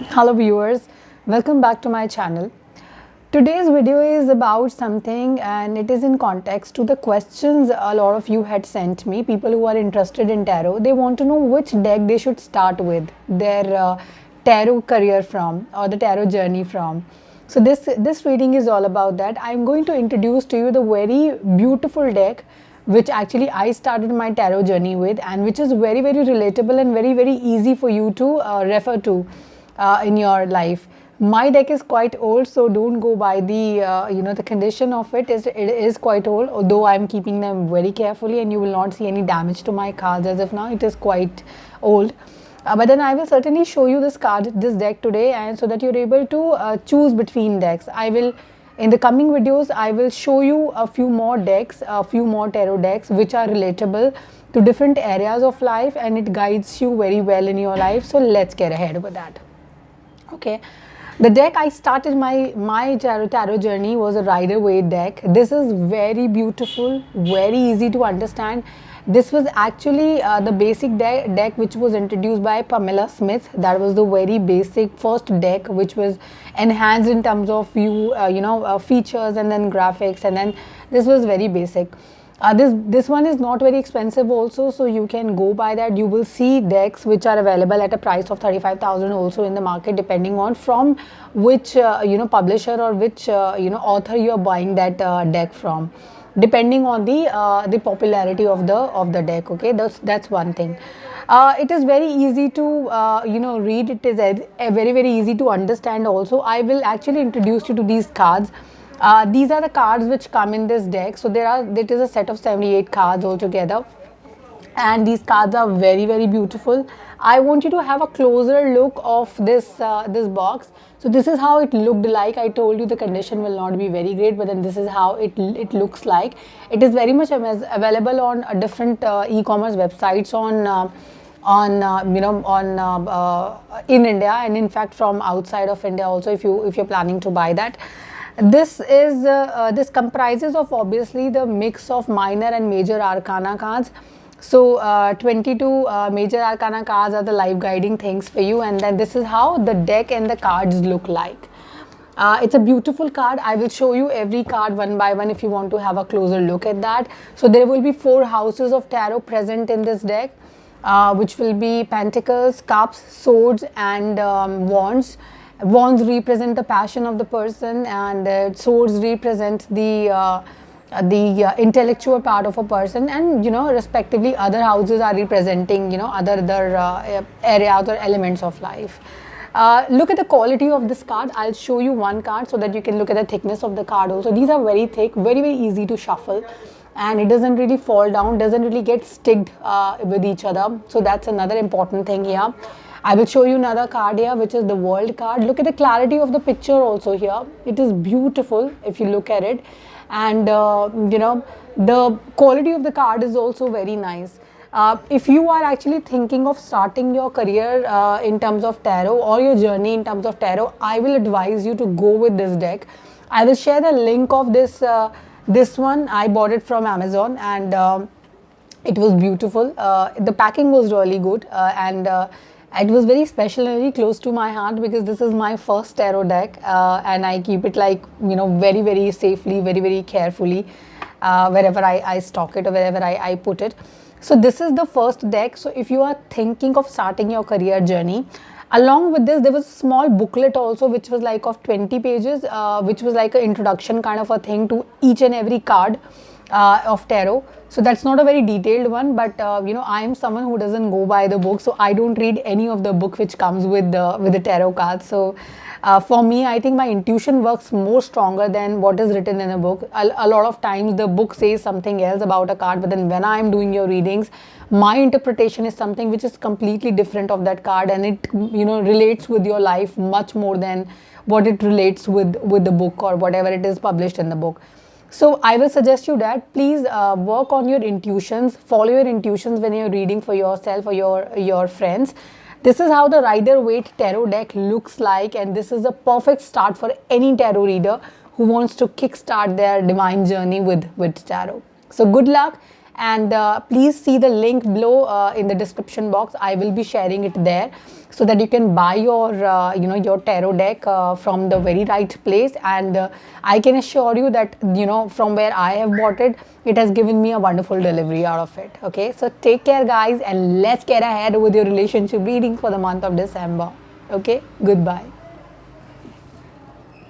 Hello viewers, welcome back to my channel. Today's video is about something and it is in context to the questions a lot of you had sent me. People who are interested in tarot, they want to know which deck they should start with their tarot career from or the tarot journey from. So this reading is all about that. I'm going to introduce to you the very beautiful deck which actually I started my tarot journey with, and which is very relatable and very easy for you to refer to in your life. My deck is quite old, so don't go by the the condition of it. It is quite old, although I'm keeping them very carefully, and you will not see any damage to my cards as of now. It is quite old. But then I will certainly show you this deck today, and so that you're able to choose between decks. In the coming videos, I will show you a few more decks, a few more tarot decks, which are relatable to different areas of life, and it guides you very well in your life. So let's get ahead with that. Okay, the deck I started my tarot journey was a Rider Waite deck. This is very beautiful, very easy to understand. This was actually the basic deck which was introduced by Pamela Smith. That was the very basic first deck which was enhanced in terms of features and then graphics, and then this was very basic. This one is not very expensive also, so you can go by that. You will see decks which are available at a price of 35,000 also in the market, depending on from which publisher or which author you are buying that deck from, depending on the popularity of the deck. Okay, that's one thing. It is very easy to read. It is very easy to understand also. I will actually introduce you to these cards. These are the cards which come in this deck. So it is a set of 78 cards altogether, and these cards are very beautiful. I want you to have a closer look of this box. So this is how it looked like. I told you the condition will not be very great, but then this is how it looks like. It is very much available on different e-commerce websites in India, and in fact from outside of India also, if you're planning to buy that. This comprises of obviously the mix of minor and major arcana cards. So 22 major arcana cards are the life guiding things for you, and then this is how the deck and the cards look like. It's a beautiful card. I will show you every card one by one if you want to have a closer look at that. So there will be 4 houses of tarot present in this deck, which will be Pentacles, Cups, Swords, and Wands. Wands represent the passion of the person, and swords represent the intellectual part of a person, and respectively other houses are representing other areas or elements of life. Look at the quality of this card. I'll show you one card so that you can look at the thickness of the card also. These are very thick, very easy to shuffle, and it doesn't really fall down, doesn't really get sticked with each other. So that's another important thing here. I will show you another card here, which is the World card. Look at the clarity of the picture also here. It is beautiful if you look at it, and the quality of the card is also very nice. If you are actually thinking of starting your career in terms of tarot, or your journey in terms of tarot, I will advise you to go with this deck. I will share the link of this one. I bought it from Amazon, and it was beautiful. The packing was really good, and it was very special and very close to my heart, because this is my first tarot deck, and I keep it like very safely, very carefully, wherever I stock it or wherever I put it. So this is the first deck. So if you are thinking of starting your career journey, along with this there was a small booklet also, which was like of 20 pages, which was like an introduction kind of a thing to each and every card of tarot. So that's not a very detailed one, but I am someone who doesn't go by the book, so I don't read any of the book which comes with the tarot cards. So for me, I think my intuition works more stronger than what is written in a book. A lot of times the book says something else about a card, but then when I am doing your readings, my interpretation is something which is completely different of that card, and it relates with your life much more than what it relates with the book or whatever it is published in the book. So I will suggest you that please work on your intuitions, follow your intuitions when you're reading for yourself or your friends. This is how the Rider Waite tarot deck looks like, and this is a perfect start for any tarot reader who wants to kickstart their divine journey with tarot. So good luck, and please see the link below in the description box. I will be sharing it there, so that you can buy your your tarot deck from the very right place. And I can assure you that from where I have bought it, it has given me a wonderful delivery out of it. Okay, so take care guys, and let's get ahead with your relationship reading for the month of December. Okay, goodbye.